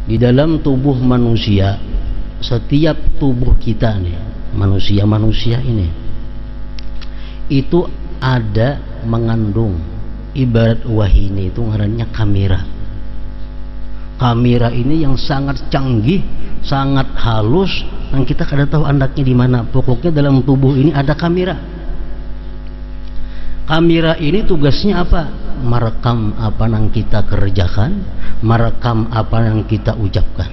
Di dalam tubuh manusia, setiap tubuh kita nih, manusia ini itu ada mengandung ibarat wahini itu ngarannya kamera. Kamera ini yang sangat canggih, sangat halus, dan kita kada tahu andaknya di mana. Pokoknya dalam tubuh ini ada kamera. Kamera ini tugasnya apa? Merekam apa yang kita kerjakan, merekam apa yang kita ucapkan.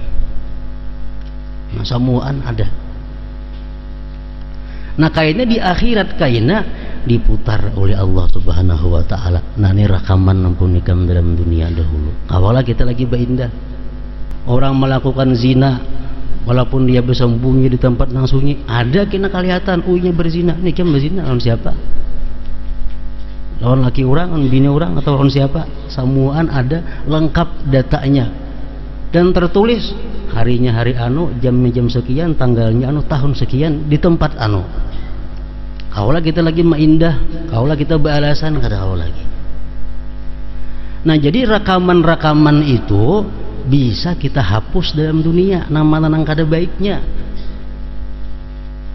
Nah, semuaan ada. Nah, kayaknya di akhirat kayaknya diputar oleh Allah Subhanahu wa taala. Nah, ini rekaman ampun nikam dalam dunia dahulu. Awalnya kita lagi berindah. Orang melakukan zina walaupun dia bersembunyi di tempat yang sunyi, ada kena kelihatan uinya berzina. Nikam berzina lawan siapa? Lawan laki orang, lawan bini orang, atau lawan siapa? Semuaan ada lengkap datanya. Dan tertulis harinya hari anu, jamnya jam sekian, tanggalnya anu, tahun sekian, di tempat anu. Kaulah kita lagi maindah, kaulah kita beralasan, kada kau lagi. Nah, jadi rekaman-rekaman itu bisa kita hapus dalam dunia, nama-nama kada baiknya.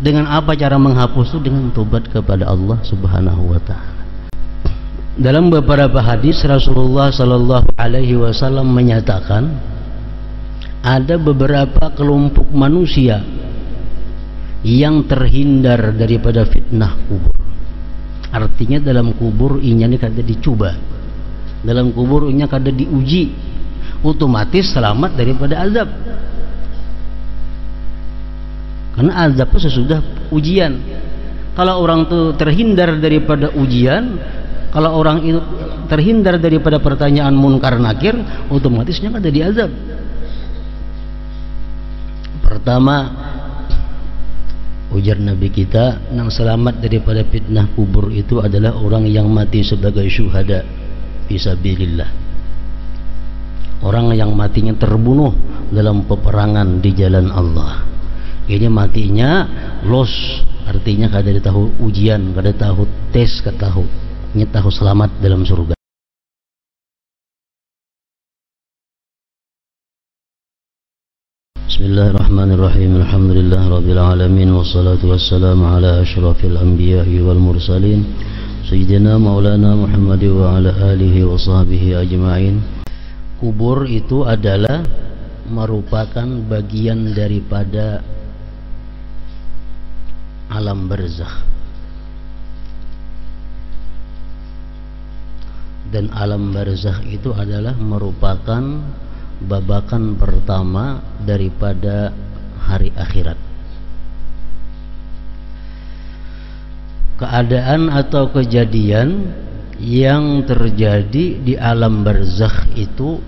Dengan apa cara menghapus itu? Dengan tobat kepada Allah Subhanahu wa taala. Dalam beberapa hadis Rasulullah sallallahu alaihi wasallam menyatakan ada beberapa kelompok manusia yang terhindar daripada fitnah kubur. Artinya dalam kubur inya ini kada dicoba, dalam kubur inya kada diuji, otomatis selamat daripada azab. Karena azab itu sesudah ujian. Kalau orang itu terhindar daripada ujian, kalau orang itu terhindar daripada pertanyaan munkar nakir, otomatisnya kada diazab. Pertama, ujar Nabi kita, yang selamat daripada fitnah kubur itu adalah orang yang mati sebagai syuhada fisabilillah. Orang yang matinya terbunuh dalam peperangan di jalan Allah. Ini matinya los, artinya kada tahu ujian, kada tahu tes, kada tahu, nya tahu selamat dalam surga. Bismillahirrahmanirrahim. Alhamdulillah rabbil alamin, wassalatu wassalamu ala asyrafil anbiya'i wal mursalin sayyidina maulana Muhammad wa ala alihi wa sahbihi ajma'in. Kubur itu adalah merupakan bagian daripada alam barzakh. Dan alam barzakh itu adalah merupakan babakan pertama daripada hari akhirat. Keadaan atau kejadian yang terjadi di alam barzakh itu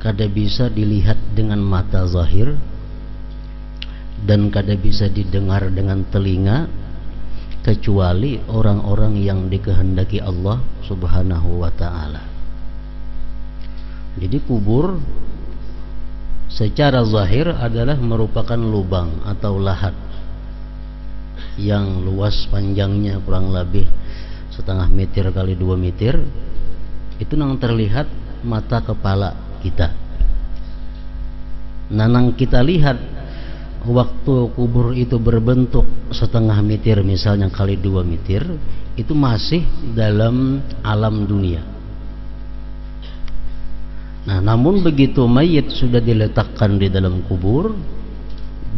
kada bisa dilihat dengan mata zahir dan kada bisa didengar dengan telinga, kecuali orang-orang yang dikehendaki Allah Subhanahu wa ta'ala. Jadi kubur secara zahir adalah merupakan lubang atau lahat yang luas panjangnya kurang lebih 0,5 meter kali 2 meter. Itu yang terlihat mata kepala kita. Nanang kita lihat waktu kubur itu berbentuk 0,5 meter misalnya kali 2 meter, itu masih dalam alam dunia. Nah, namun begitu mayit sudah diletakkan di dalam kubur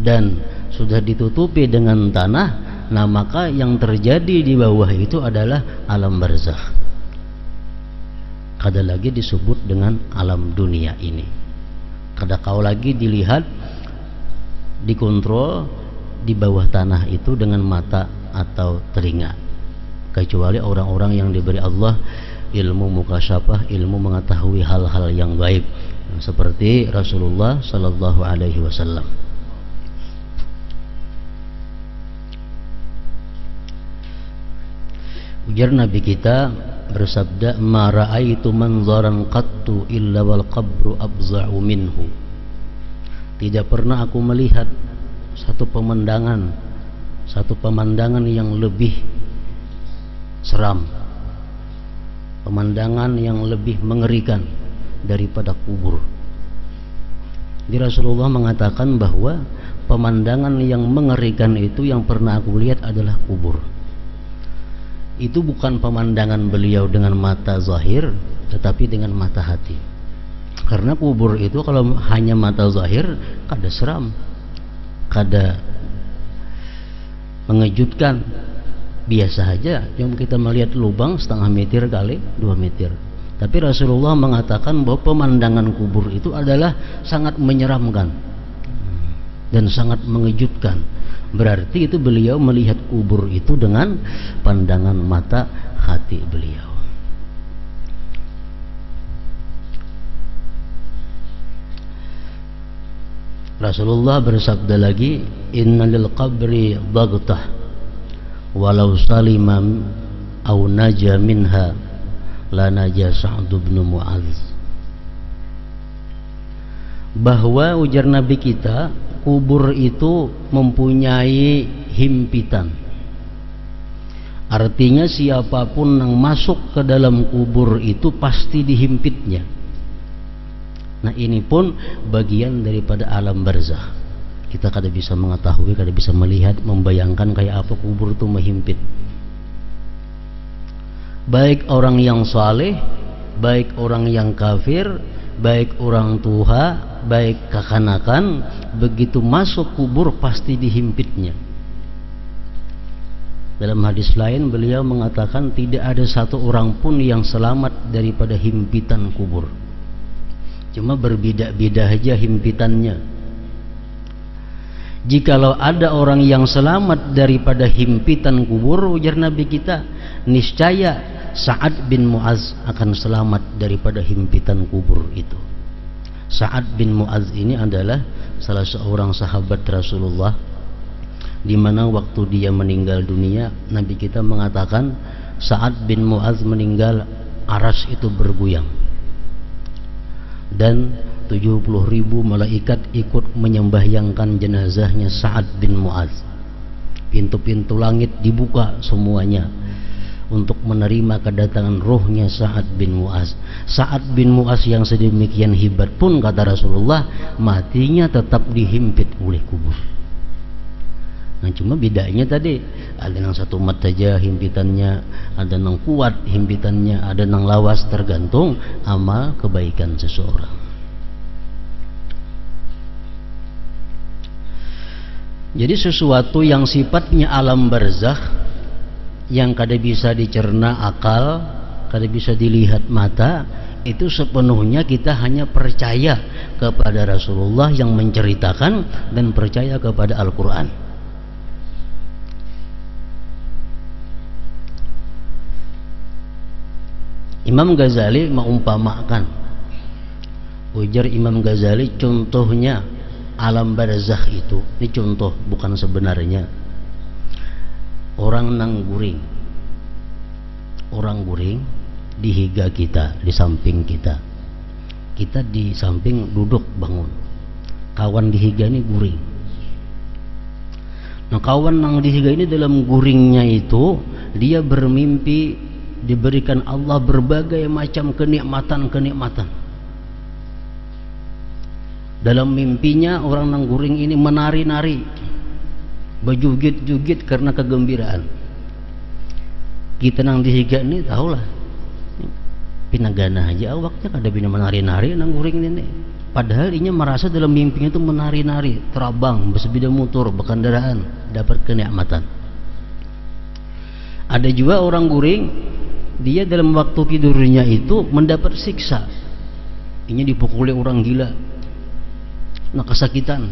dan sudah ditutupi dengan tanah, nah maka yang terjadi di bawah itu adalah alam barzakh. Kada lagi disebut dengan alam dunia ini. Kada kau lagi dilihat, dikontrol di bawah tanah itu dengan mata atau telinga, kecuali orang-orang yang diberi Allah ilmu mukasyafah, ilmu mengetahui hal-hal yang gaib, seperti Rasulullah sallallahu alaihi wasallam. Ujar Nabi kita bersabda, ma ra'aitu manzaran qattu illa wal qabru abza'u minhu. Tidak pernah aku melihat satu pemandangan yang lebih seram, pemandangan yang lebih mengerikan daripada kubur. Di Rasulullah mengatakan bahwa pemandangan yang mengerikan itu yang pernah aku lihat adalah kubur. Itu bukan pemandangan beliau dengan mata zahir, tetapi dengan mata hati. Karena kubur itu kalau hanya mata zahir kada seram, kada mengejutkan, biasa aja. Cuma kita melihat lubang setengah meter kali 2 meter. Tapi Rasulullah mengatakan bahwa pemandangan kubur itu adalah sangat menyeramkan dan sangat mengejutkan. Berarti itu beliau melihat kubur itu dengan pandangan mata hati beliau. Rasulullah bersabda lagi, inna lil qabri baghtah walau salimam au naja minha la naja Sa'd bin Mu'adz. Bahwa ujar Nabi kita, kubur itu mempunyai himpitan. Artinya siapapun yang masuk ke dalam kubur itu pasti dihimpitnya. Nah ini pun bagian daripada alam barzakh. Kita kada bisa mengetahui, kada bisa melihat, membayangkan kayak apa kubur itu menghimpit. Baik orang yang saleh, baik orang yang kafir, baik orang tua, baik kekanakan, begitu masuk kubur pasti dihimpitnya. Dalam hadis lain beliau mengatakan tidak ada satu orang pun yang selamat daripada himpitan kubur. Cuma berbeda-beda aja himpitannya. Jikalau ada orang yang selamat daripada himpitan kubur, ujar Nabi kita, niscaya Sa'ad bin Mu'adz akan selamat daripada himpitan kubur itu. Sa'ad bin Mu'adz ini adalah salah seorang sahabat Rasulullah, di mana waktu dia meninggal dunia Nabi kita mengatakan Sa'ad bin Mu'adz meninggal, aras itu bergoyang dan 70.000 malaikat ikut menyembahyangkan jenazahnya Sa'ad bin Mu'adz. Pintu-pintu langit dibuka semuanya untuk menerima kedatangan rohnya Sa'ad bin Mu'adz. Sa'ad bin Mu'adz yang sedemikian hebat pun kata Rasulullah, matinya tetap dihimpit oleh kubur. Nah cuma bedanya tadi, ada yang satu mat saja himpitannya, ada yang kuat himpitannya, ada yang lawas, tergantung amal kebaikan seseorang. Jadi sesuatu yang sifatnya alam barzakh, yang kada bisa dicerna akal, kada bisa dilihat mata, itu sepenuhnya kita hanya percaya kepada Rasulullah yang menceritakan dan percaya kepada Al-Quran. Imam Ghazali mengumpamakan, ujar Imam Ghazali, contohnya alam barzakh itu, ini contoh bukan sebenarnya. Orang nang guring, orang guring di higa kita, di samping kita, kita di samping duduk bangun, kawan di higa ini guring. Nah kawan nang di higa ini dalam guringnya itu dia bermimpi diberikan Allah berbagai macam kenikmatan. Dalam mimpinya orang nang guring ini menari-nari, berjugit-jugit karena kegembiraan. Kita nang dihiga ini tahulah pinagana aja awaknya kada bina menari-nari nang guring ini. Padahal inya merasa dalam mimpinya itu menari-nari, terabang, bersepeda motor, berkendaraan, dapat kenikmatan. Ada juga orang guring, dia dalam waktu tidurnya itu mendapat siksa. Inya dipukuli orang gila, nah kesakitan.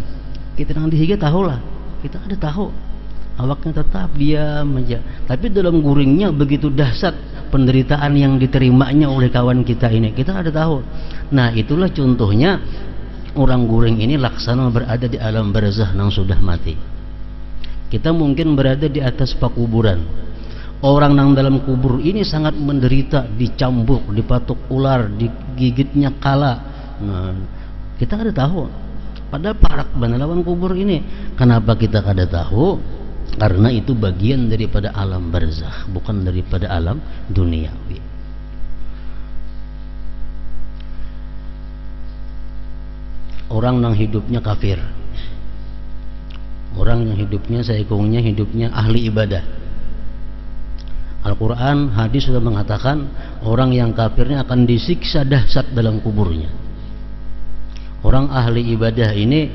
Kita nang dihiga tahulah, kita ada tahu awaknya tetap diam aja, tapi dalam guringnya begitu dahsyat penderitaan yang diterimanya oleh kawan kita ini, kita ada tahu. Nah itulah contohnya orang guring ini laksana berada di alam barzakh yang sudah mati. Kita mungkin berada di atas pakuburan. Orang yang dalam kubur ini sangat menderita, dicambuk, dipatuk ular, digigitnya kala. Nah, kita ada tahu. Padahal parak benar lawan kubur ini. Kenapa kita kada tahu? Karena itu bagian daripada alam barzakh, bukan daripada alam duniawi. orang yang hidupnya kafir, orang yang hidupnya saikungnya hidupnya ahli ibadah. Al-Quran, hadis sudah mengatakan orang yang kafirnya akan disiksa dahsyat dalam kuburnya. Orang ahli ibadah ini,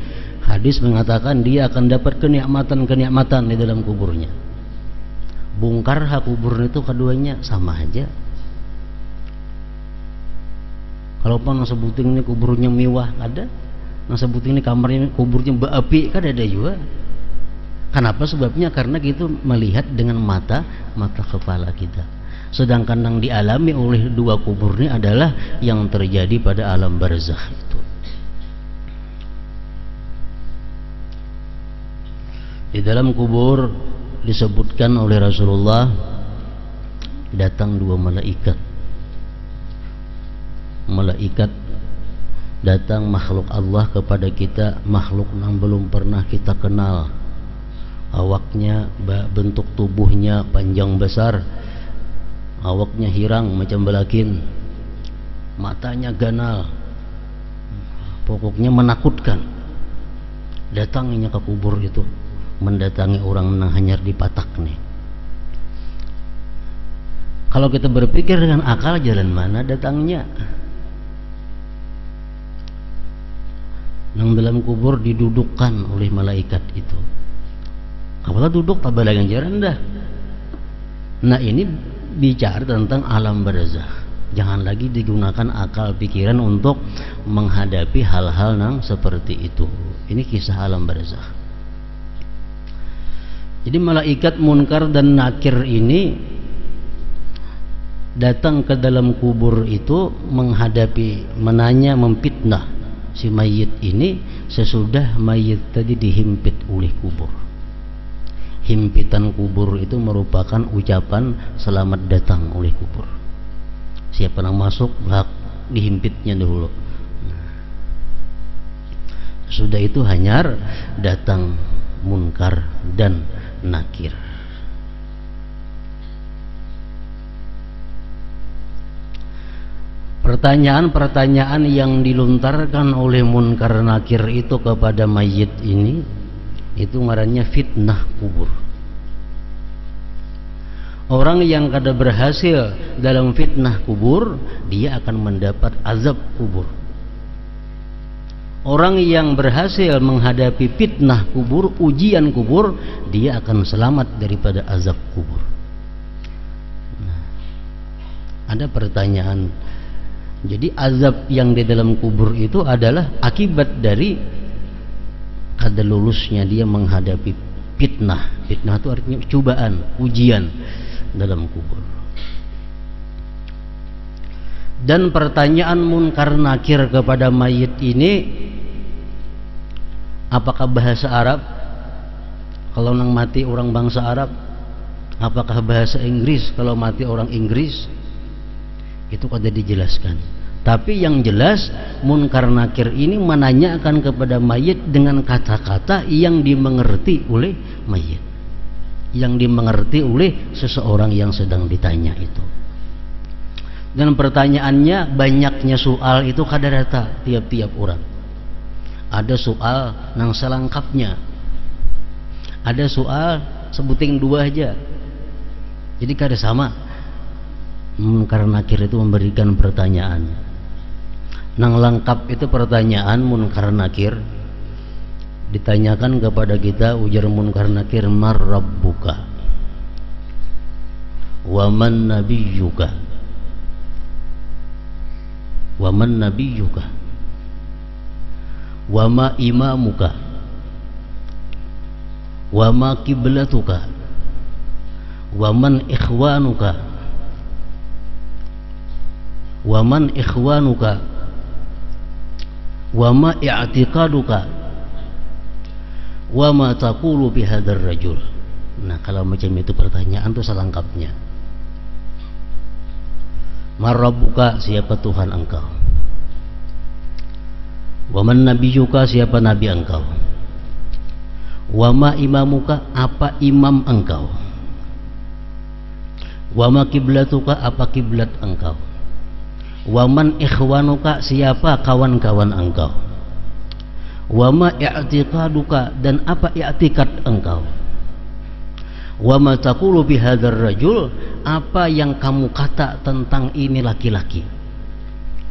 hadis mengatakan dia akan dapat kenikmatan-kenikmatan di dalam kuburnya. Bongkar kubur itu keduanya sama aja. Kalau pun sebuting ini kuburnya mewah ada, sebuting ini kamarnya kuburnya berapi kan ada juga. Kenapa? Sebabnya karena kita melihat dengan mata kepala kita. Sedangkan yang dialami oleh dua kubur ini adalah yang terjadi pada alam barzakh itu. Di dalam kubur disebutkan oleh Rasulullah datang dua malaikat. Malaikat datang makhluk Allah kepada kita, makhluk yang belum pernah kita kenal. Awaknya, bentuk tubuhnya panjang besar, awaknya hirang macam belakin, matanya ganal, pokoknya menakutkan. Datangnya ke kubur itu, mendatangi orang yang hanyar di patak nih. Kalau kita berpikir dengan akal, jalan mana datangnya? Yang dalam kubur didudukkan oleh malaikat itu. Apabila duduk tak balagan jalan dah. Nah ini bicara tentang alam barzakh. Jangan lagi digunakan akal pikiran untuk menghadapi hal-hal yang seperti itu. Ini kisah alam barzakh. Jadi malaikat Munkar dan Nakir ini datang ke dalam kubur itu menghadapi, menanya, memfitnah si mayit ini sesudah mayit tadi dihimpit oleh kubur. Himpitan kubur itu merupakan ucapan selamat datang oleh kubur. Siapa yang masuk hak dihimpitnya dulu. Sudah itu hanyar datang Munkar dan Nakir. Pertanyaan-pertanyaan yang dilontarkan oleh Munkar Nakir itu kepada mayit ini, itu ngarannya fitnah kubur. Orang yang kada berhasil dalam fitnah kubur, dia akan mendapat azab kubur. Orang yang berhasil menghadapi fitnah kubur, ujian kubur, dia akan selamat daripada azab kubur. Nah, ada pertanyaan. Jadi azab yang di dalam kubur itu adalah akibat dari kada lulusnya dia menghadapi fitnah. Fitnah itu artinya cobaan, ujian dalam kubur. Dan pertanyaan Munkar Nakir kepada mayit ini, apakah bahasa Arab? Kalau nang mati orang bangsa Arab, apakah bahasa Inggris kalau mati orang Inggris? Itu kada dijelaskan. Tapi yang jelas Munkar Nakir ini menanyakan kepada mayit dengan kata-kata yang dimengerti oleh mayit, yang dimengerti oleh seseorang yang sedang ditanya itu. Dan pertanyaannya, banyaknya soal itu kada data tiap-tiap orang. Ada soal nang selengkapnya, ada soal sebuting dua aja, jadi kada sama. Munkar Nakir itu memberikan pertanyaan nang lengkap. Itu pertanyaan Munkar Nakir ditanyakan kepada kita, ujar Munkar Nakir, mar rabbuka wa man nabiyyuka wa man nabiyyuka wa ma imamuka wa ma kiblatuka wa man ikhwanuka wa man ikhwanuka wa ma i'tiqaduka wa ma taqulu bihadzal rajul. Nah, kalau macam itu pertanyaan itu selengkapnya. Marabbuka, siapa Tuhan engkau? Wa man nabiyyuka, siapa nabi engkau? Wa ma imamuka, apa imam engkau? Wa ma kiblatuka, apa kiblat engkau? Wa man ikhwanuka, siapa kawan-kawan engkau? Wa ma i'tiqaduka, dan apa i'tikad engkau. Wa ma taqulu bihadzal rajul, apa yang kamu kata tentang ini laki-laki.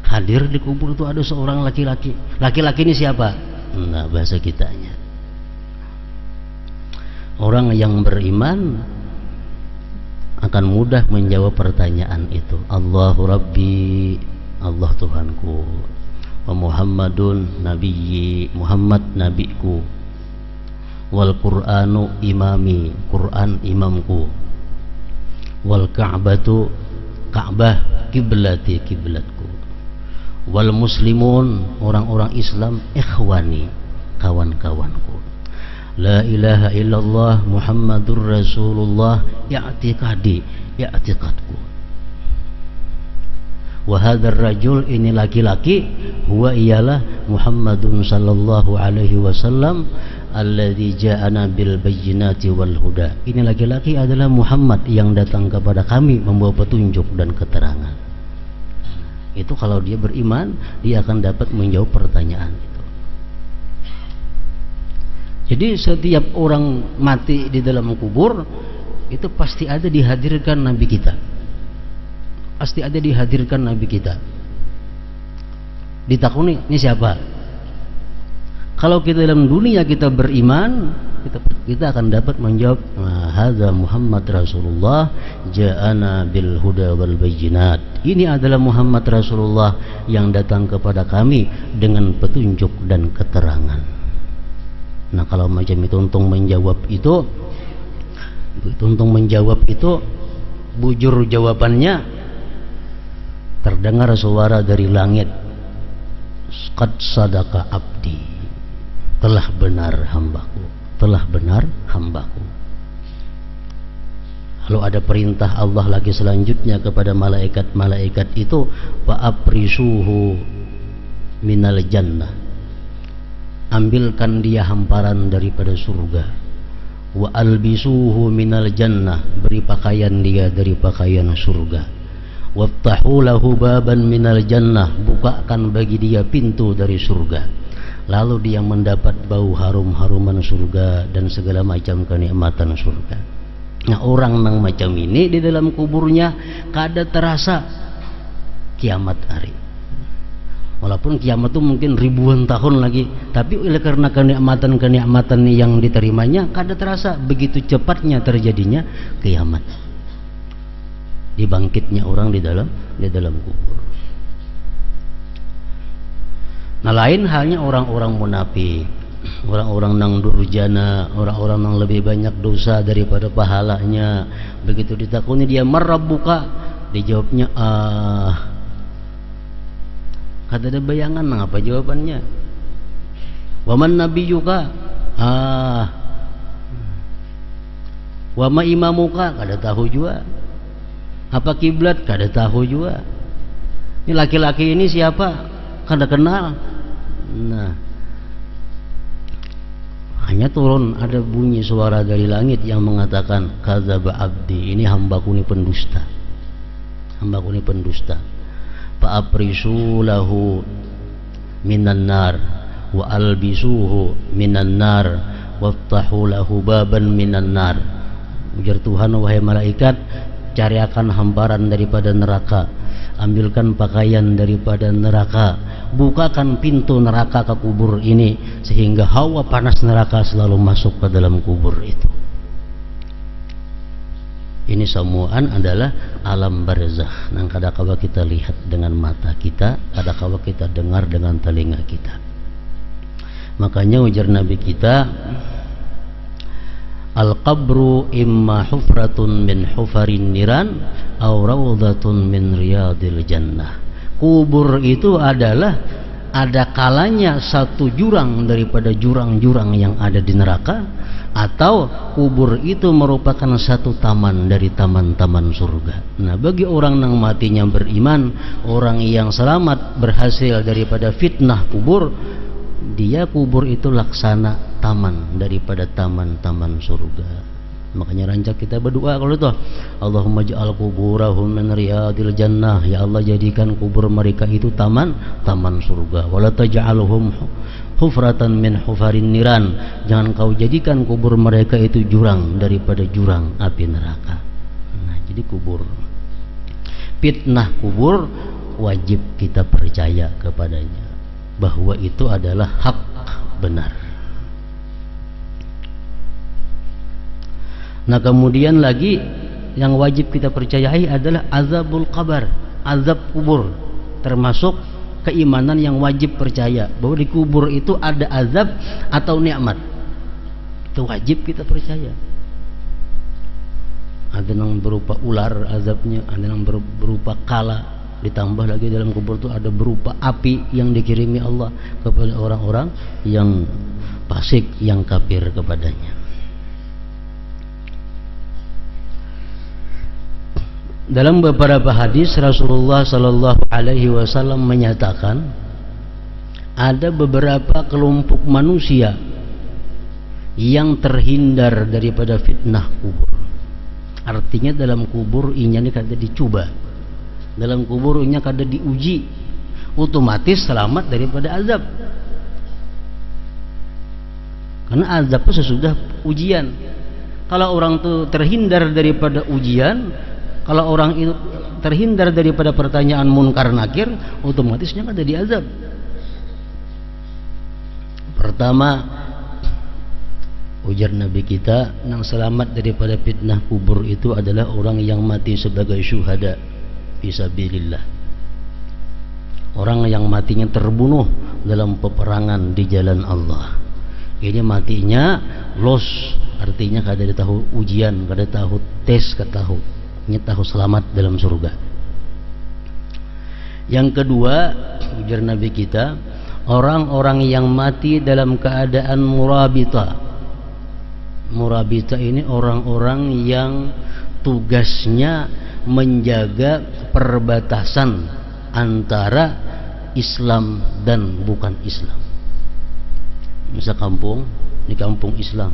Hadir di kubur itu ada seorang laki-laki. Laki-laki ini siapa? Nah, bahasa kitanya. Orang yang beriman akan mudah menjawab pertanyaan itu. Allahu Rabbi, Allah Tuhanku. Wa Muhammadun nabiyyi, Muhammad nabiku. Wal Qur'anu imami, Quran imamku. Wal Ka'batu, Ka'bah kiblati, kiblatku. Wal muslimun, orang-orang Islam, ikhwani, kawan-kawanku. La ilaha illallah Muhammadur Rasulullah, i'tiqadi, i'tiqadku. Wa hadzal rajul, ini laki-laki, huwa ialah Muhammadun sallallahu alaihi wasallam alladzi ja'ana bil bayyinati wal huda. Ini laki-laki adalah Muhammad yang datang kepada kami membawa petunjuk dan keterangan. Itu kalau dia beriman, dia akan dapat menjawab pertanyaan itu. Jadi setiap orang mati di dalam kubur itu pasti ada dihadirkan Nabi kita. Pasti ada dihadirkan Nabi kita. Ditakuni, ini siapa? Kalau kita dalam dunia kita beriman, kita akan dapat menjawab, hadza Muhammad Rasulullah ja'ana bil huda wal bayyinat. Ini adalah Muhammad Rasulullah yang datang kepada kami dengan petunjuk dan keterangan. Nah, kalau macam itu untung menjawab itu bujur jawabannya, terdengar suara dari langit, qad sadaka abdi, telah benar hambaku, telah benar hambaku. Lalu ada perintah Allah lagi selanjutnya kepada malaikat-malaikat itu, fa'aprisuhu minal jannah, ambilkan dia hamparan daripada surga. Wa albisuhu minal jannah, beri pakaian dia dari pakaian surga. Waftahu lahu baban minal jannah, bukakan bagi dia pintu dari surga. Lalu dia mendapat bau harum-haruman surga dan segala macam kenikmatan surga. Nah, orang yang macam ini di dalam kuburnya kada terasa kiamat hari. Walaupun kiamat itu mungkin ribuan tahun lagi, tapi oleh karena kenikmatan-kenikmatan yang diterimanya kada terasa, begitu cepatnya terjadinya kiamat. Dibangkitnya orang di dalam kubur. Nah, lain halnya orang-orang munafik, orang-orang nang durjana, orang-orang yang lebih banyak dosa daripada pahalanya. Begitu ditakuni dia, marabbuka, dijawabnya kada ada bayangan apa jawabannya. Waman nabiyuka, wama imamuka, kada tahu juga. Apa kiblat, kada tahu juga. Ini laki-laki ini siapa, kada kenal. Nah, hanya turun ada bunyi suara dari langit yang mengatakan, kadzaba abdi, ini hambaku ini pendusta, hambaku ini pendusta. Fa'aprisu lahu minan nar wa albisuhu minan nar waftahu lahu baban minan nar. Ujar Tuhan, wahai malaikat, cariakan hamparan daripada neraka, ambilkan pakaian daripada neraka, bukakan pintu neraka ke kubur ini sehingga hawa panas neraka selalu masuk ke dalam kubur itu. Ini semuaan adalah alam barzakh yang kadang-kala kita lihat dengan mata kita, kadang-kala kita dengar dengan telinga kita. Makanya ujar Nabi kita, al-qabru imma hufratun min hufarin niran aw rawdatun min riyadil jannah. Kubur itu adalah ada kalanya satu jurang daripada jurang-jurang yang ada di neraka, atau kubur itu merupakan satu taman dari taman-taman surga. Nah, bagi orang yang matinya beriman, orang yang selamat berhasil daripada fitnah kubur, dia kubur itu laksana taman daripada taman-taman surga. Makanya rancak kita berdoa kalau itu, Allahumma ja'al kuburahum min riyadil jannah, ya Allah jadikan kubur mereka itu taman surga. Wala taj'alhum hufratan min hufarin niran, jangan kau jadikan kubur mereka itu jurang daripada jurang api neraka. Nah, jadi kubur, fitnah kubur wajib kita percaya kepadanya bahwa itu adalah hak benar. Nah, kemudian lagi yang wajib kita percayai adalah azabul qabr, azab kubur, termasuk keimanan yang wajib percaya bahwa di kubur itu ada azab atau nikmat. Itu wajib kita percaya. Ada yang berupa ular azabnya, ada yang berupa kala, ditambah lagi dalam kubur itu ada berupa api yang dikirimi Allah kepada orang-orang yang fasik, yang kafir kepadanya. Dalam beberapa hadis Rasulullah Sallallahu Alaihi Wasallam menyatakan ada beberapa kelompok manusia yang terhindar daripada fitnah kubur. Artinya dalam kubur inya ini kada dicoba, dalam kubur inya kada diuji, otomatis selamat daripada azab. Karena azab itu sesudah ujian. Kalau orang itu terhindar daripada ujian, kalau orang itu terhindar daripada pertanyaan munkar nakir, otomatisnya kada diazab. Pertama, ujar Nabi kita, yang selamat daripada fitnah kubur itu adalah orang yang mati sebagai syuhada fisabilillah. Orang yang matinya terbunuh dalam peperangan di jalan Allah. Ini matinya los, artinya kada tahu ujian, kada tahu tes, kada tahu, ini tahu selamat dalam surga. Yang kedua, ujar Nabi kita, orang-orang yang mati dalam keadaan murabita. Murabita ini orang-orang yang tugasnya menjaga perbatasan antara Islam dan bukan Islam. Misal kampung, di kampung Islam,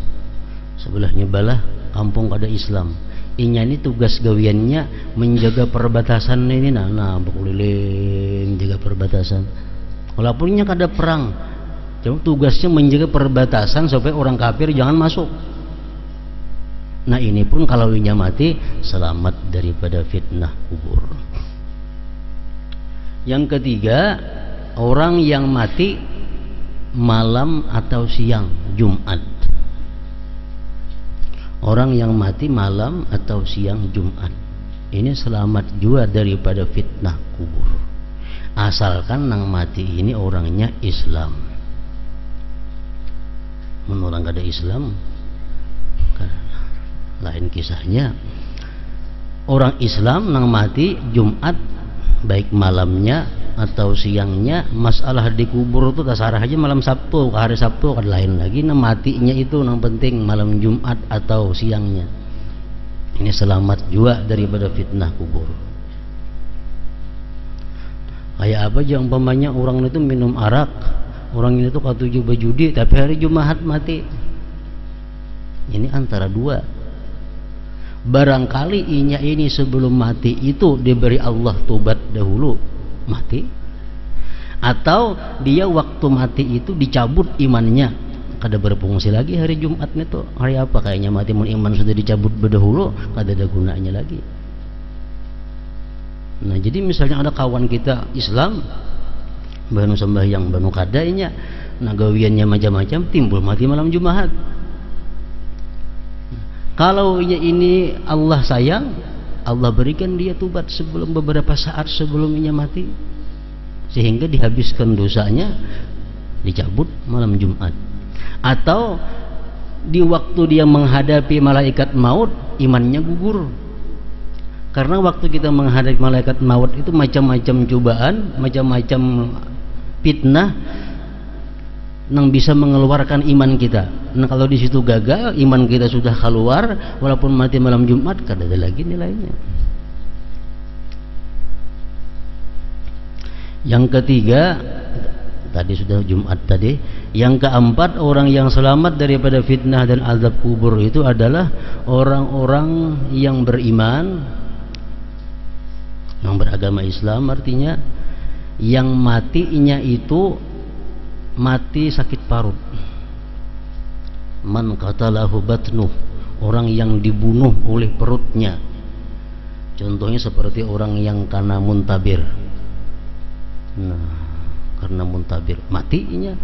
sebelahnya balah kampung kada Islam. Inya ini tugas gawiannya menjaga perbatasan ini, nah berkeliling jaga perbatasan. Walaupun inya kada perang, cuma tugasnya menjaga perbatasan supaya orang kafir jangan masuk. Nah, ini pun kalau inya mati selamat daripada fitnah kubur. Yang ketiga, orang yang mati malam atau siang Jumat. Orang yang mati malam atau siang Jumat ini selamat juga daripada fitnah kubur, asalkan nang mati ini orangnya Islam. Menurut orang kada Islam lain kisahnya. Orang Islam nang mati Jumat, baik malamnya atau siangnya, masalah di kubur itu tasarah aja malam Sabtu ke hari Sabtu kan lain lagi. Nah, matinya itu nang penting malam Jumat atau siangnya. Ini selamat juga daripada fitnah kubur. Kayak apa aja umpamanya orang itu minum arak, orang itu katuju berjudi, tapi hari Jumat mati. Ini antara dua. Barangkali inya ini sebelum mati itu diberi Allah tobat dahulu, mati, atau dia waktu mati itu dicabut imannya, kada berfungsi lagi hari Jumat itu. Hari apa kayaknya mati, mun iman sudah dicabut berdahulu, kada ada gunanya lagi. Nah, jadi misalnya ada kawan kita Islam banu sembahyang banu kadainya, nah gawiannya macam-macam, timbul mati malam Jumat. Kalau ini Allah sayang, Allah berikan dia tobat sebelum beberapa saat sebelumnya mati, sehingga dihabiskan dosanya, dicabut malam Jumat. Atau di waktu dia menghadapi malaikat maut, imannya gugur. Karena waktu kita menghadapi malaikat maut itu macam-macam cobaan, macam-macam fitnah yang bisa mengeluarkan iman kita. Nah, kalau di situ gagal, iman kita sudah keluar, walaupun mati malam Jumat, kada ada lagi nilainya. Yang ketiga, tadi sudah Jumat tadi. Yang keempat, orang yang selamat daripada fitnah dan azab kubur itu adalah orang-orang yang beriman, yang beragama Islam, artinya yang matinya itu mati sakit parut. Man qatalahu batnuh, orang yang dibunuh oleh perutnya. Contohnya seperti orang yang karena muntabir. Nah, karena muntabir matinya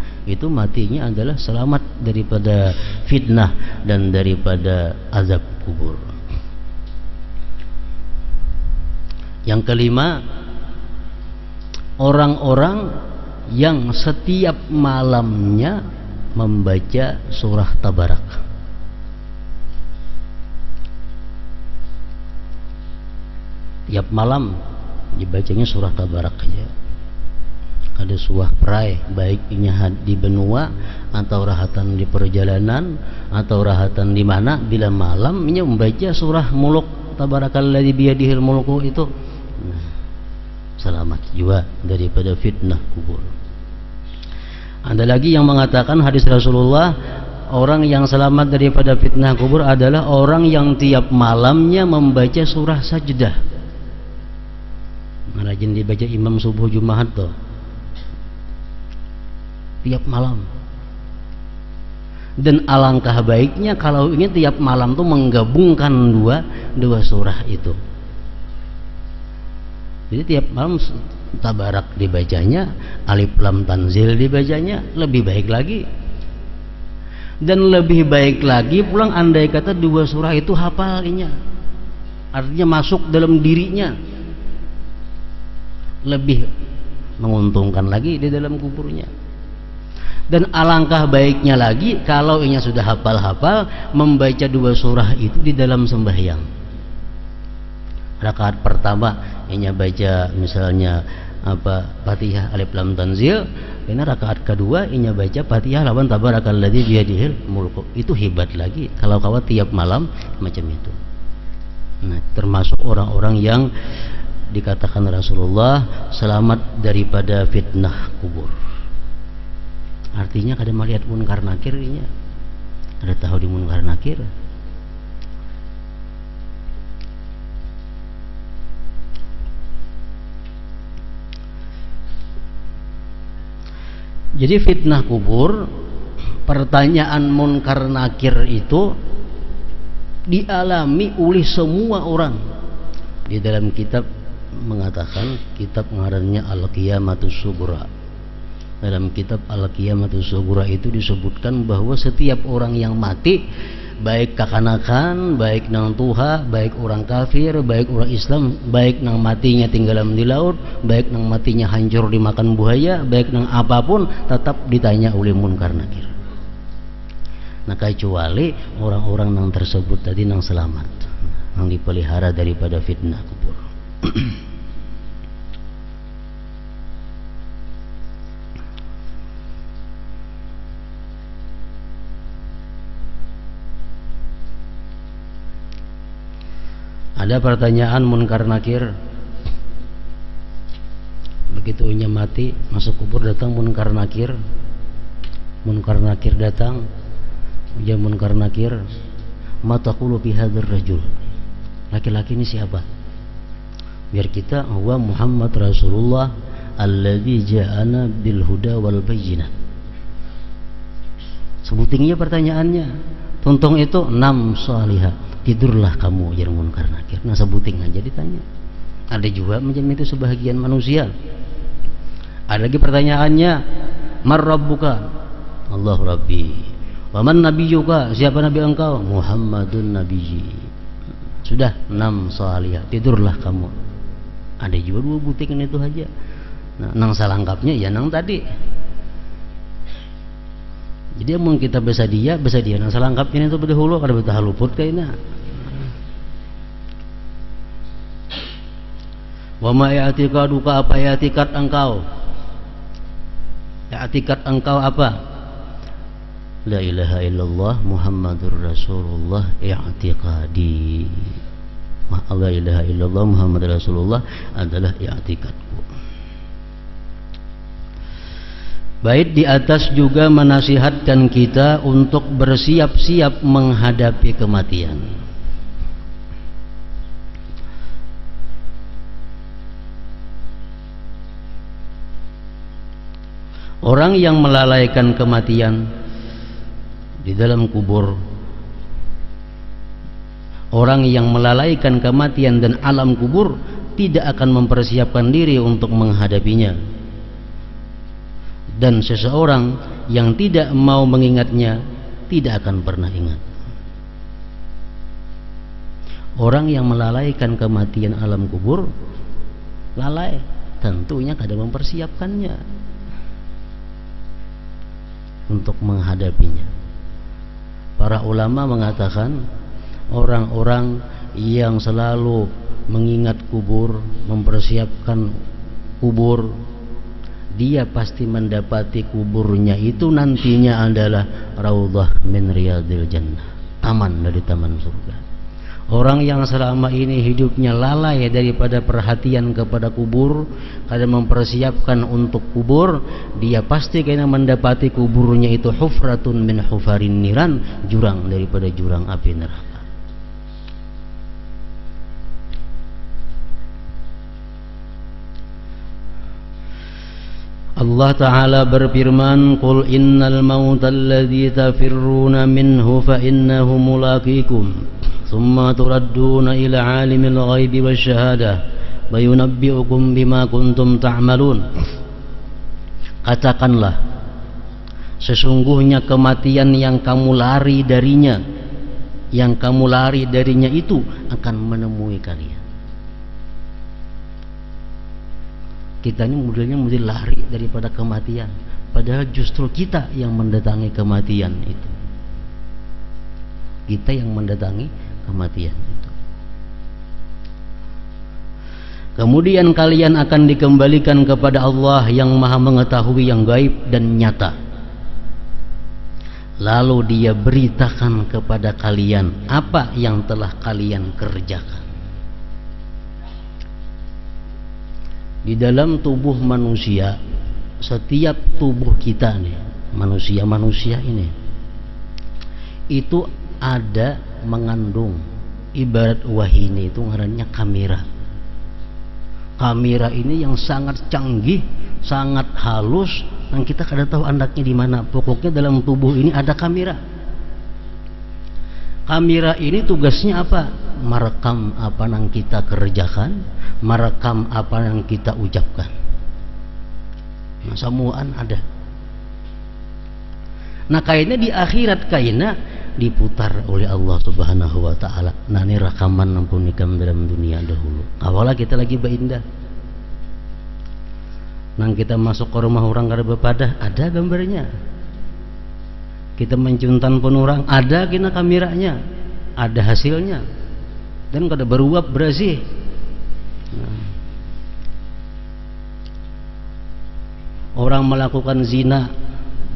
adalah selamat daripada fitnah dan daripada azab kubur. Yang kelima, orang-orang yang setiap malamnya membaca surah Tabarak. Tiap malam dibacanya surah Tabarak aja. Ada surah perai, baik di benua atau rahatan di perjalanan atau rahatan di mana, bila malam ini membaca surah Muluk, Tabarakalladzi biyadihil mulku itu, selamat juga daripada fitnah kubur. Ada lagi yang mengatakan hadis Rasulullah, orang yang selamat daripada fitnah kubur adalah orang yang tiap malamnya membaca surah Sajdah. Rajin dibaca imam subuh Jumat tuh, tiap malam. Dan alangkah baiknya kalau ini tiap malam tuh menggabungkan dua surah itu. Jadi tiap malam Tabarak dibacanya, Alif Lam Tanzil dibacanya, lebih baik lagi. Dan lebih baik lagi pulang andai kata dua surah itu hafalnya, artinya masuk dalam dirinya, lebih menguntungkan lagi di dalam kuburnya. Dan alangkah baiknya lagi kalau inya sudah hafal-hafal membaca dua surah itu di dalam sembahyang. Rakaat pertama inya baca misalnya Fatihah Alif Lam Tanzil, ini rakaat kedua inya baca Fatihah lawan Tabarakalladzi biyadihil mulku. Itu hebat lagi kalau kawat tiap malam macam itu. Nah, termasuk orang-orang yang dikatakan Rasulullah selamat daripada fitnah kubur. Artinya kada melihat munkar nakir inya, ada tahu di munkar nakir. Jadi fitnah kubur, pertanyaan munkar nakir itu dialami oleh semua orang. Di dalam kitab mengatakan, kitab ngarannya Al-Qiyamatus Sughra. Dalam kitab Al-Qiyamatus Sughra itu disebutkan bahwa setiap orang yang mati, baik kakanakan, baik nang tuha, baik orang kafir, baik orang Islam, baik nang matinya tinggalan di laut, baik nang matinya hancur dimakan buaya, baik nang apapun, tetap ditanya oleh munkar nakir. Nah, kecuali orang-orang nang tersebut tadi nang selamat, nang dipelihara daripada fitnah kubur. Ada pertanyaan munkar nakir. Begitu inya mati, masuk kubur, datang munkar nakir. Munkar nakir datang, ujar munkar nakir, mataqulu fi hadzal rajul. Laki-laki ini siapa? Biar kita, huwa Muhammad Rasulullah alladzi ja'ana bil huda wal bayyinah. Sebutingnya pertanyaannya. Tuntung itu 6 salihah. Tidurlah kamu, ujar munkar nakir. Nah, sebuting aja ditanya. Ada juga macam itu sebahagian manusia. Ada lagi pertanyaannya, mar rabbuka? Allah Rabbi. Wa man nabiyyuka? Siapa nabi engkau? Muhammadun nabiyyi. Sudah 6 salihah. Tidurlah kamu. Ada juga 2 butikan itu aja. Nah, nang salangkapnya ya nang tadi. Jadi mau kita besa dia nang salangkapnya itu berdahulu kada betah luput kayaknya. Wa ma ya'tiqaduka, apa ya'tiqad engkau? Ya'tiqad engkau apa? La ilaha illallah Muhammadur Rasulullah i'tiqadi. La ilaha illallah Muhammadur Rasulullah adalah i'tiqadku. Bait di atas juga menasihatkan kita untuk bersiap-siap menghadapi kematian. Orang yang melalaikan kematian di dalam kubur, orang yang melalaikan kematian dan alam kubur tidak akan mempersiapkan diri untuk menghadapinya. Dan seseorang yang tidak mau mengingatnya tidak akan pernah ingat. Orang yang melalaikan kematian alam kubur lalai, tentunya kada mempersiapkannya untuk menghadapinya. Para ulama mengatakan orang-orang yang selalu mengingat kubur, mempersiapkan kubur, dia pasti mendapati kuburnya itu nantinya adalah raudhah min riyadil jannah, taman dari taman surga. Orang yang selama ini hidupnya lalai daripada perhatian kepada kubur, kada mempersiapkan untuk kubur, dia pasti kena mendapati kuburnya itu hufratun min hufarin niran, jurang daripada jurang api neraka. Allah Ta'ala berfirman, Qul innal mauta alladhi tafirruna minhu fa innahu mulaqikum thumma turadduna ila alimil ghaibi wasyahadah wa yunabbi'ukum bima kuntum ta'malun. Katakanlah, sesungguhnya kematian yang kamu lari darinya, itu akan menemui kalian. Kita ini modelnya model lari daripada kematian, padahal justru kita yang mendatangi kematian itu. Kita yang mendatangi kematian itu. Kemudian kalian akan dikembalikan kepada Allah yang Maha mengetahui yang gaib dan nyata. Lalu Dia beritakan kepada kalian apa yang telah kalian kerjakan. Di dalam tubuh manusia, setiap tubuh kita nih, manusia ini, itu ada mengandung ibarat wahini, itu ngarannya kamera. Kamera ini yang sangat canggih, sangat halus, yang kita kada tahu andaknya di mana. Pokoknya dalam tubuh ini ada kamera. Kamera ini tugasnya apa? Merekam apa yang kita kerjakan, merekam apa yang kita ucapkan. Nah, semuaan ada. Nah, kayaknya di akhirat kayaknya diputar oleh Allah Subhanahu wa taala. Nah, ini rekaman ampun nikam dalam dunia dahulu. Awalnya kita lagi berindah. Nang kita masuk ke rumah orang kada bepadah, ada gambarnya. Kita mencuntan pun orang, ada kena kameranya, ada hasilnya. Dan kada beruap bersih. Nah. Orang melakukan zina,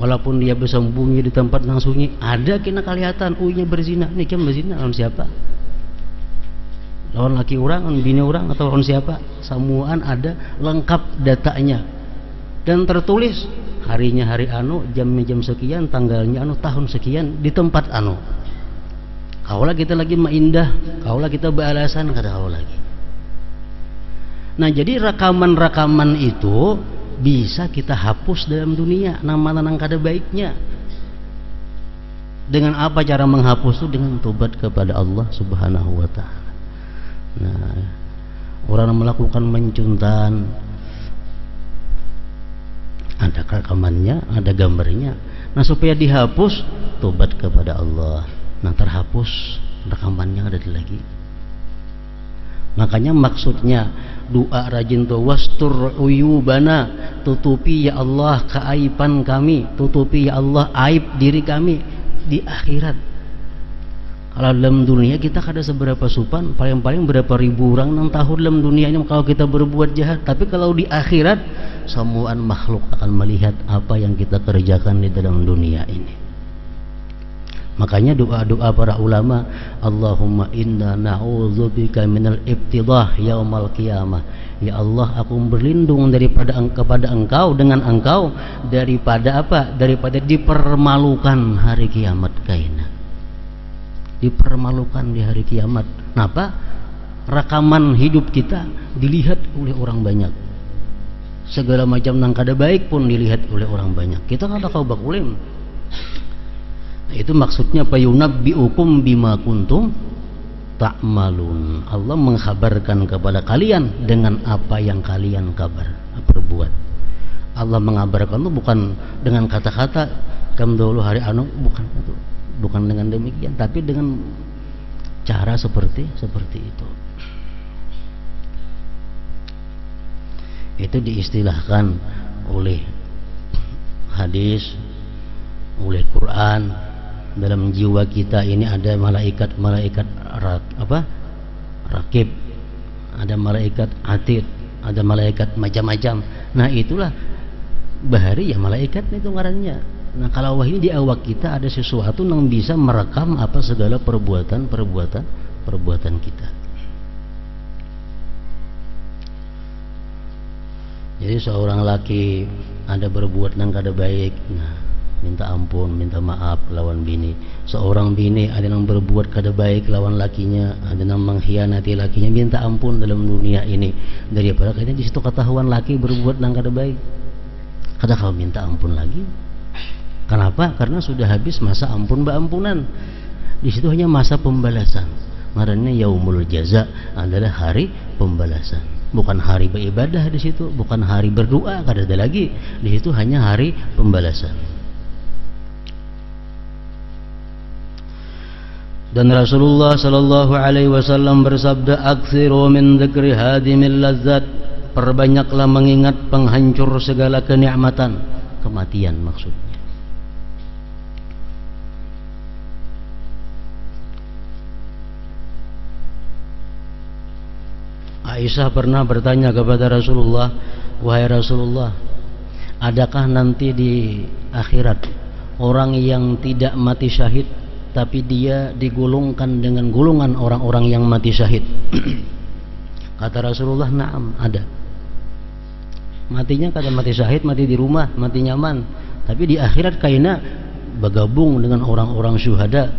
walaupun dia bersembunyi di tempat yang sunyi, ada kena kelihatan, nya berzina. Ini kan berzina lawan siapa? Lawan laki orang, lawan bini orang, atau lawan siapa? Semuaan ada, lengkap datanya. Dan tertulis harinya hari anu, jamnya jam sekian, tanggalnya anu, tahun sekian, di tempat anu. Kaulah kita lagi maindah, kaulah kita beralasan, kada kau lagi. Nah, jadi rekaman-rekaman itu bisa kita hapus dalam dunia, nama-nama kada baiknya. Dengan apa cara menghapus itu? Dengan tobat kepada Allah Subhanahu wa taala. Nah, orang melakukan mencuntan, ada rekamannya, ada gambarnya. Nah, supaya dihapus, tobat kepada Allah. Nah, terhapus rekamannya ada lagi. Makanya maksudnya doa rajin tuh, wastur uyubana, tutupi ya Allah keaiban kami, tutupi ya Allah aib diri kami di akhirat. Kalau dalam dunia kita kada seberapa supan, paling-paling berapa ribu orang nang tahun dalam dunia ini kalau kita berbuat jahat. Tapi kalau di akhirat, semuaan makhluk akan melihat apa yang kita kerjakan di dalam dunia ini. Makanya doa-doa para ulama, Allahumma inna na'udzubika minal ibtidah yaumal qiyamah. Ya Allah, aku berlindung kepada Engkau, dengan Engkau, daripada apa? Daripada dipermalukan hari kiamat kaina. Dipermalukan di hari kiamat. Kenapa? Rekaman hidup kita dilihat oleh orang banyak. segala macam nang kada baik pun dilihat oleh orang banyak. Kita kada kau bakulim. Nah, itu maksudnya payunabbiukum bima kuntum ta'malun. Allah mengkhabarkan kepada kalian dengan apa yang kalian perbuat. Allah mengabarkan itu bukan dengan kata-kata kam dulu hari anu, bukan itu. Bukan dengan demikian, tapi dengan cara seperti itu. Itu diistilahkan oleh hadis, oleh Quran. Dalam jiwa kita ini ada malaikat rakib, ada malaikat atid, ada malaikat macam-macam. Nah itulah bahari ya malaikat itu ngarannya. Nah kalau wahyu di awak kita ada sesuatu yang bisa merekam apa segala perbuatan kita. Jadi seorang laki ada berbuat yang kada baik, nah minta ampun, minta maaf lawan bini. Seorang bini ada yang berbuat kada baik lawan lakinya, ada yang mengkhianati lakinya, minta ampun dalam dunia ini. Daripada kayaknya di situ ketahuan laki berbuat yang kada baik, kada kau minta ampun lagi. Kenapa? Karena sudah habis masa ampunan. Di situ hanya masa pembalasan. Marahnya yaumul jaza adalah hari pembalasan. Bukan hari beribadah di situ, bukan hari berdoa, kada ada lagi. Di situ hanya hari pembalasan. Dan Rasulullah sallallahu alaihi wasallam bersabda, "Aktsiru min dzikri hadimil lazzat." Perbanyaklah mengingat penghancur segala kenikmatan, kematian maksudnya. Aisyah pernah bertanya kepada Rasulullah, "Wahai Rasulullah, adakah nanti di akhirat orang yang tidak mati syahid tapi dia digulungkan dengan gulungan orang-orang yang mati syahid?" Kata Rasulullah, "Na'am, ada." Matinya kada mati syahid, mati di rumah, mati nyaman, tapi di akhirat kaina bergabung dengan orang-orang syuhada.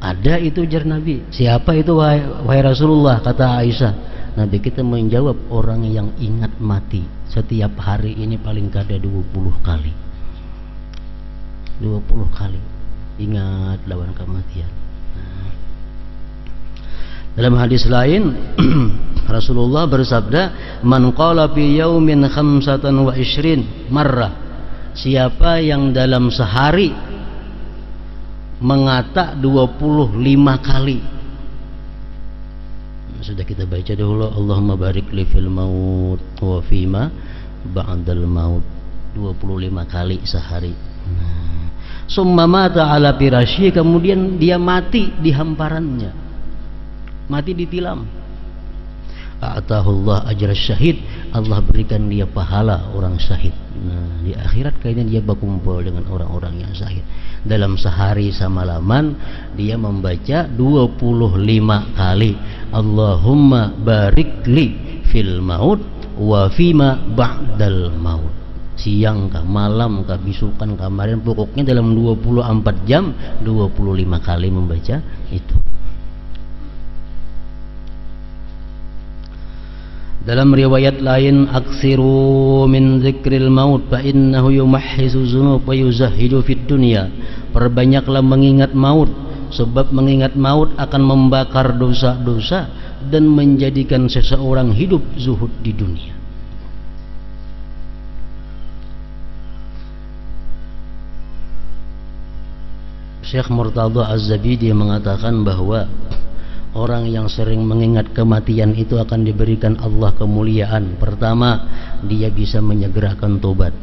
Ada itu, jar Nabi. Siapa itu wahai Rasulullah? Kata Aisyah. Nabi kita menjawab, orang yang ingat mati setiap hari ini paling kada 20 kali. 20 kali ingat lawan kematian. Dalam hadis lain Rasulullah bersabda, "Man qala fi yaumin 25 marrah." Siapa yang dalam sehari mengata 25 kali. Sudah kita baca dahulu, Allahumma barik li fil maut wa fima ba'dal maut, 25 kali sehari. Summa mata ala firasyi, kemudian dia mati di hamparannya, mati ditilam. A'tahullah ajra syahid, Allah berikan dia pahala orang syahid. Nah, di akhirat kayaknya dia berkumpul dengan orang-orang yang syahid. Dalam sehari samalaman dia membaca 25 kali, Allahumma barik li fil maut wa fima ba'dal maut. Siang kah, malam kah, bisukan kemarin, pokoknya dalam 24 jam 25 kali membaca itu. Dalam riwayat lain, aksiru min zikril maut fa innahu yumahhisu dzunub wa yuzahhidu fid dunya. Perbanyaklah mengingat maut, sebab mengingat maut akan membakar dosa-dosa dan menjadikan seseorang hidup zuhud di dunia. Syekh Murtadha Az-Zabidi mengatakan bahwa orang yang sering mengingat kematian itu akan diberikan Allah kemuliaan. Pertama, dia bisa menyegerakan tobat.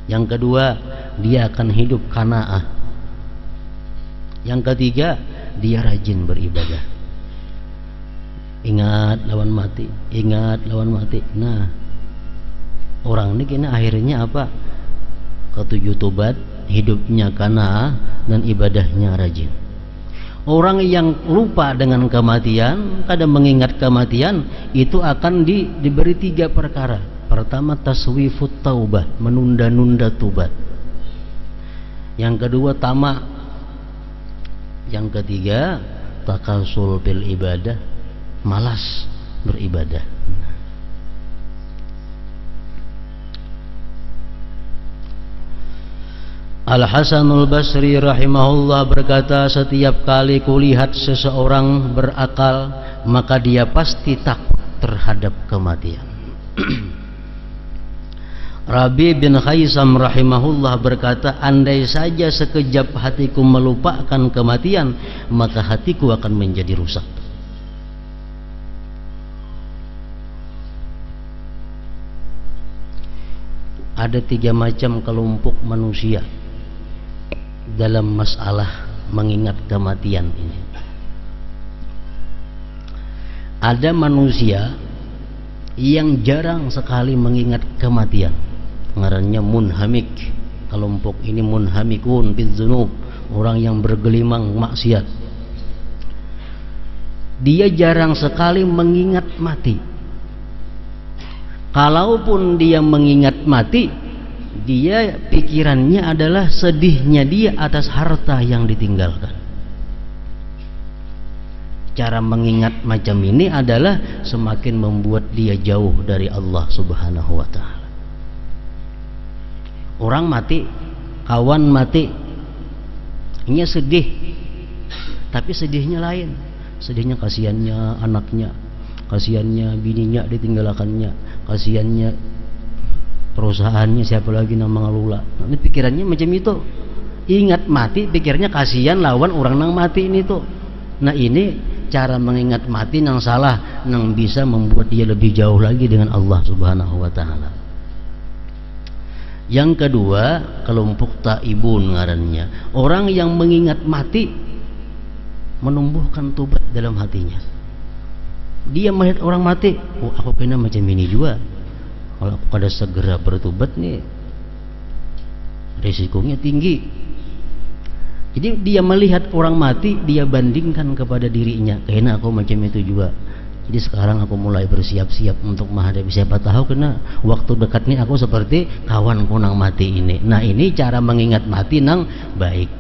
Yang kedua, dia akan hidup qanaah. Yang ketiga, dia rajin beribadah. Ingat lawan mati, ingat lawan mati. Nah, orang ini kini akhirnya apa? Ketujuh tobat, hidupnya qanaah, dan ibadahnya rajin. Orang yang lupa dengan kematian, kadang mengingat kematian, itu akan diberi 3 perkara. Pertama, taswifut taubah, menunda-nunda tobat. Yang kedua, tamak. Yang ketiga, takasul bil ibadah, malas beribadah. Al-Hasanul Basri rahimahullah berkata, setiap kali kulihat seseorang berakal, maka dia pasti takut terhadap kematian. Rabi bin Khaisam rahimahullah berkata, andai saja sekejap hatiku melupakan kematian, maka hatiku akan menjadi rusak. Ada 3 macam kelompok manusia dalam masalah mengingat kematian ini. Ada manusia yang jarang sekali mengingat kematian, ngarannya munhamik. Kelompok ini munhamikun bidzunub, orang yang bergelimang maksiat. Dia jarang sekali mengingat mati. Kalaupun dia mengingat mati, dia pikirannya adalah sedihnya dia atas harta yang ditinggalkan. Cara mengingat macam ini adalah semakin membuat dia jauh dari Allah Subhanahu wa ta'ala. Orang mati, kawan mati, ini sedih, tapi sedihnya lain. Sedihnya kasihannya anaknya, kasihannya bininya ditinggalkannya, kasihannya perusahaannya, siapa lagi nama ngelula. Ini pikirannya macam itu. Ingat mati, pikirnya kasihan lawan orang nang mati ini tuh. Nah ini cara mengingat mati nang salah, nang bisa membuat dia lebih jauh lagi dengan Allah Subhanahu wa ta'ala. Yang kedua, kelompok taibun ngarannya, orang yang mengingat mati menumbuhkan tobat dalam hatinya. Dia melihat orang mati, oh aku kena macam ini juga. Kalau aku pada segera bertobat nih, risikonya tinggi. Jadi dia melihat orang mati, dia bandingkan kepada dirinya, kayaknya aku macam itu juga. Jadi sekarang aku mulai bersiap-siap untuk menghadapi, siapa tahu kena waktu dekat nih aku seperti kawanku nang mati ini. Nah ini cara mengingat mati nang baik.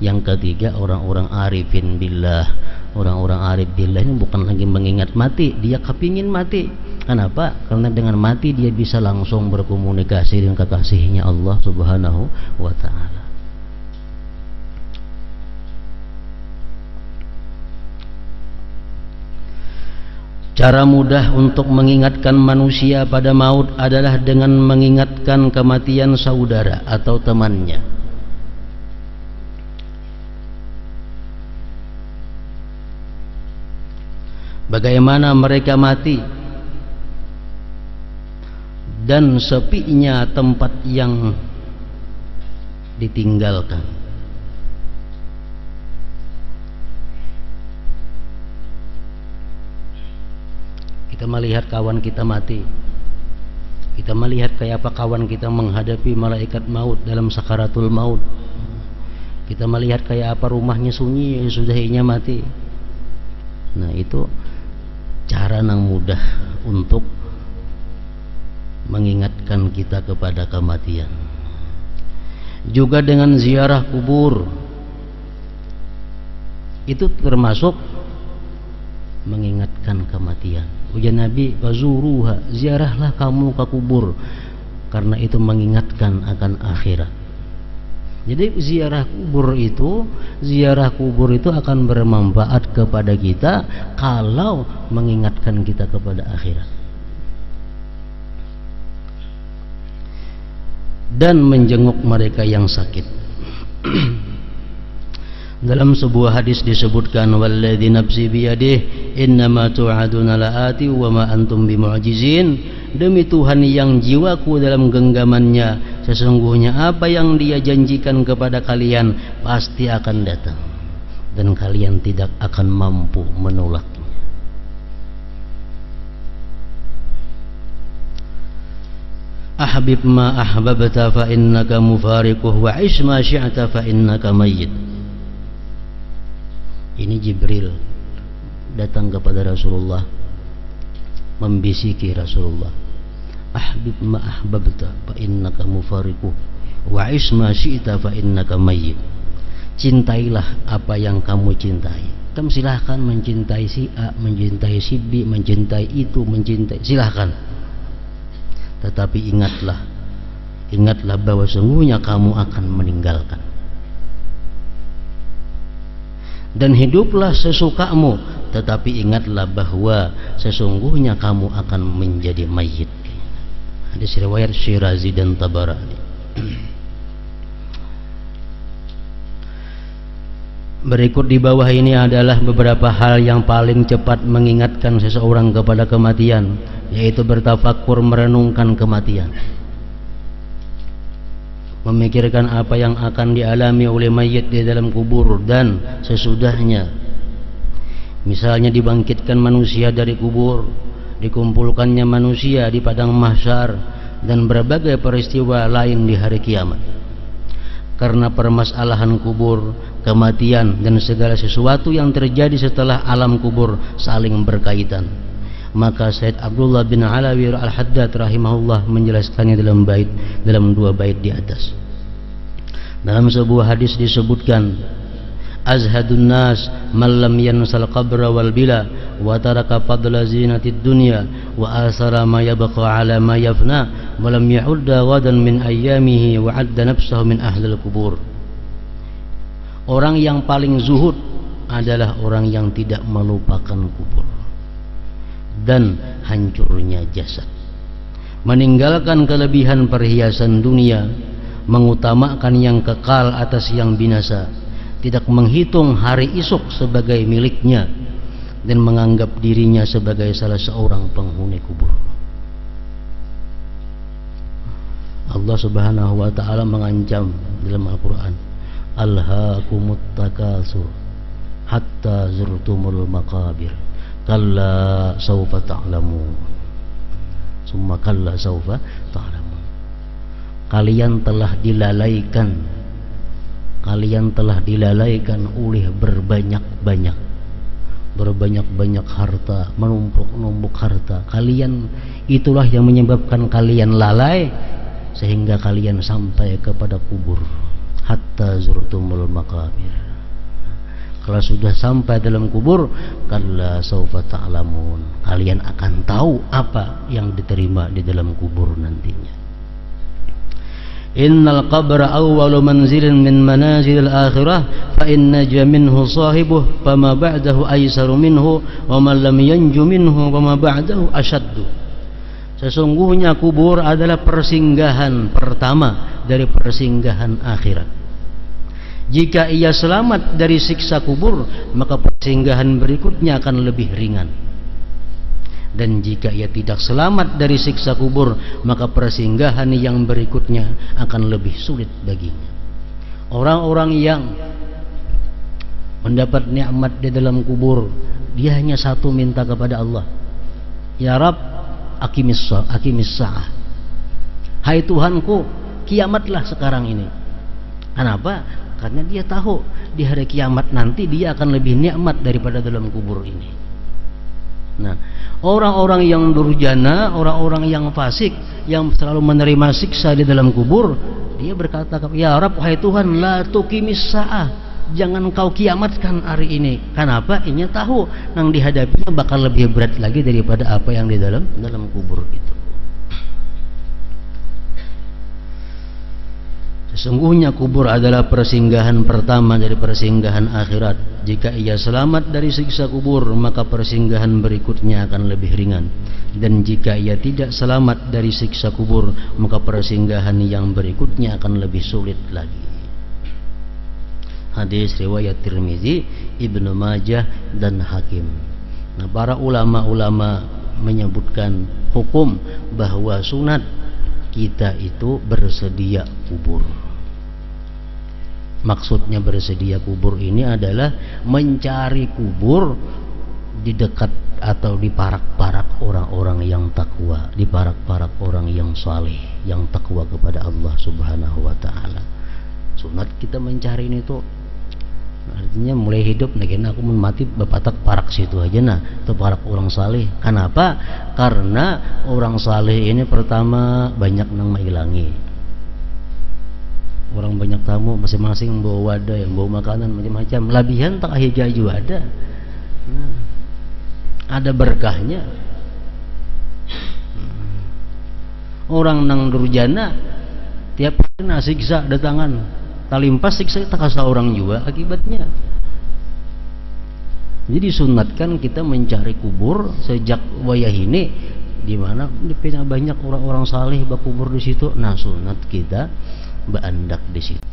Yang ketiga, orang-orang arifin billah. Orang-orang arif billah ini bukan lagi mengingat mati, dia kepingin mati. Kenapa? Karena dengan mati dia bisa langsung berkomunikasi dengan kekasihnya Allah Subhanahu wa ta'ala. Cara mudah untuk mengingatkan manusia pada maut adalah dengan mengingatkan kematian saudara atau temannya. Bagaimana mereka mati dan sepinya tempat yang ditinggalkan. Kita melihat kawan kita mati, kita melihat kayak apa kawan kita menghadapi malaikat maut dalam sakaratul maut. Kita melihat kayak apa rumahnya sunyi sudah inya mati. Nah itu cara yang mudah untuk mengingatkan kita kepada kematian. Juga dengan ziarah kubur, itu termasuk mengingatkan kematian. Ujar Nabi, wazuruha, ziarahlah kamu ke kubur, karena itu mengingatkan akan akhirat. Jadi ziarah kubur itu akan bermanfaat kepada kita kalau mengingatkan kita kepada akhirat. Dan menjenguk mereka yang sakit. Dalam sebuah hadis disebutkan, walladzi nafsi biyadihi innama tu'aduna la'ati wa ma antum bimu'jizin. Demi Tuhan yang jiwaku dalam genggamannya, sesungguhnya apa yang dia janjikan kepada kalian pasti akan datang, dan kalian tidak akan mampu menolaknya. Ahbib ma ahbabta fa innaka mufariquh wa ish ma syi'ta fa innaka mayyit. Ini Jibril datang kepada Rasulullah, membisiki Rasulullah, ahbib ma ahbabta fa innaka mufariquh wa ish ma syi'ta fa innaka mayyit. Cintailah apa yang kamu cintai. Kamu silahkan mencintai si A, mencintai si B, mencintai itu, mencintai, silahkan. Tetapi ingatlah, ingatlah bahwa sungguhnya kamu akan meninggalkan. Dan hiduplah sesukamu, tetapi ingatlah bahwa sesungguhnya kamu akan menjadi mayit. Hadis riwayat Syirazi dan Tabarani. Berikut di bawah ini adalah beberapa hal yang paling cepat mengingatkan seseorang kepada kematian, yaitu bertafakkur merenungkan kematian, memikirkan apa yang akan dialami oleh mayit di dalam kubur dan sesudahnya. Misalnya dibangkitkan manusia dari kubur, dikumpulkannya manusia di padang mahsyar, dan berbagai peristiwa lain di hari kiamat. Karena permasalahan kubur, kematian, dan segala sesuatu yang terjadi setelah alam kubur saling berkaitan, maka Said Abdullah bin Alawi Al-Haddad rahimahullah menjelaskannya dalam dua bait di atas. Dalam sebuah hadis disebutkan, azhadun nas man lam yansal qabra wal bila wa taraka fadla zinatid dunya wa asara ma yabqa ala ma yafna wa lam ya'udda ghadan min ayyamihi wa adda nafsahu min ahlil kubur. Orang yang paling zuhud adalah orang yang tidak melupakan kubur dan hancurnya jasad, meninggalkan kelebihan perhiasan dunia, mengutamakan yang kekal atas yang binasa, tidak menghitung hari esok sebagai miliknya, dan menganggap dirinya sebagai salah seorang penghuni kubur. Allah Subhanahu wa ta'ala mengancam dalam Al-Quran, alhaakumut takasur hatta zurtumul maqabir kalla sawfa ta'lamun summa kalla sawfa ta'lamun. Kalian telah dilalaikan oleh berbanyak harta, menumpuk harta. Itulah yang menyebabkan kalian lalai sehingga kalian sampai kepada kubur. Hatta zurtumul maqabir. Kalau sudah sampai dalam kubur, kalla sawfa ta'lamun, kalian akan tahu apa yang diterima di dalam kubur nantinya. Innal qabra awwalu manzilin min manazilil akhirah fa in naja minhu sahibuh fama ba'dahu aysaru minhu wa man lam yanju minhu fama ba'dahu ashaddu. Sesungguhnya kubur adalah persinggahan pertama dari persinggahan akhirat. Jika ia selamat dari siksa kubur, maka persinggahan berikutnya akan lebih ringan. Dan jika ia tidak selamat dari siksa kubur, maka persinggahan yang berikutnya akan lebih sulit baginya. Orang-orang yang mendapat nikmat di dalam kubur, dia hanya satu minta kepada Allah, ya Rabb, aqimis sa'ah. Hai Tuhanku, kiamatlah sekarang ini. Kenapa? Karena dia tahu di hari kiamat nanti dia akan lebih nikmat daripada dalam kubur ini. Nah, orang-orang yang durjana, orang-orang yang fasik, yang selalu menerima siksa di dalam kubur, dia berkata, ya Rabb, hai Tuhan, la tuqimis sa'ah, jangan kau kiamatkan hari ini. Kenapa? Ini tahu yang dihadapinya bakal lebih berat lagi daripada apa yang di dalam kubur itu. Sesungguhnya kubur adalah persinggahan pertama dari persinggahan akhirat. Jika ia selamat dari siksa kubur, maka persinggahan berikutnya akan lebih ringan. Dan jika ia tidak selamat dari siksa kubur, maka persinggahan yang berikutnya akan lebih sulit lagi. Hadis riwayat Tirmizi, Ibnu Majah, dan Hakim. Nah, para ulama-ulama menyebutkan hukum bahwa sunat kita itu bersedia kubur. Maksudnya bersedia kubur ini adalah mencari kubur di dekat atau di parak-parak orang-orang yang takwa, di parak-parak orang yang saleh, yang takwa kepada Allah Subhanahu wa ta'ala. Sunat kita mencari ini tuh artinya mulai hidup, nah aku mati bapatak parak situ aja, nah itu parak orang saleh. Kenapa? Karena orang saleh ini pertama banyak nang mailangi. Orang banyak tamu, masing-masing bawa wadah, yang bawa makanan macam-macam. Labihan tak hijau ada. Nah, ada berkahnya. Orang nang durjana tiap hari siksa datangan, talimpas siksa tak kasih orang juga akibatnya. Jadi disunatkan kita mencari kubur sejak wayah ini, di mana banyak orang-orang saleh berkubur di situ. Nah, sunat kita berandak di situ.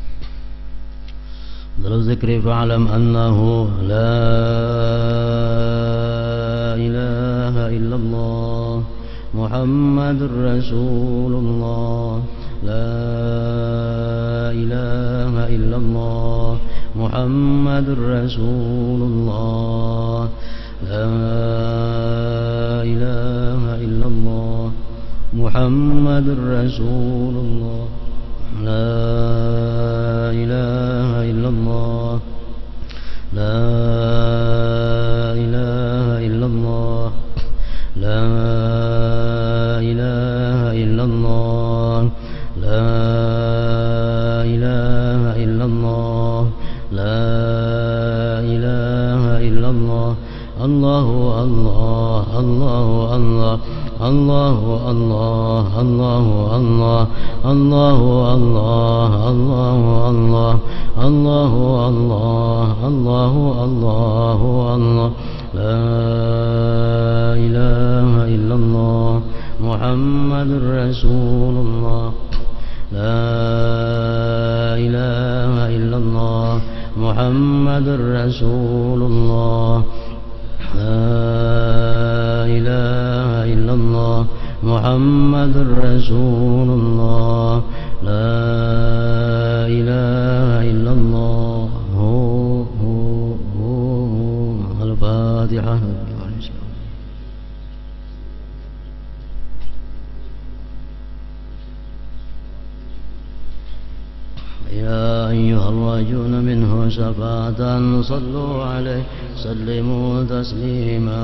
Lalu zikri fa'alam annahu la ilaha illallah Muhammadur Rasulullah, la ilaha illallah Muhammadur Rasulullah, la ilaha illallah Muhammadur Rasulullah, la ilaha illallah, la ilaha illallah, la ilaha illallah, la ilaha illallah, la ilaha illallah. Allahu Allah, Allahu Allah, Allahu Allah, Allahu Allah, Allahu Allah, Allahu Allah, Allahu Allah, Allahu Allahu Allah. La ilaha illallah Muhammadur Rasulullah, la ilaha illallah Muhammadur Rasulullah, la ilaha illallah Muhammadur Rasulullah, la ilaha illallah. Al-Fatihah. يا أيها الراجون منه شفاعة صلوا عليه سلموا تسليما.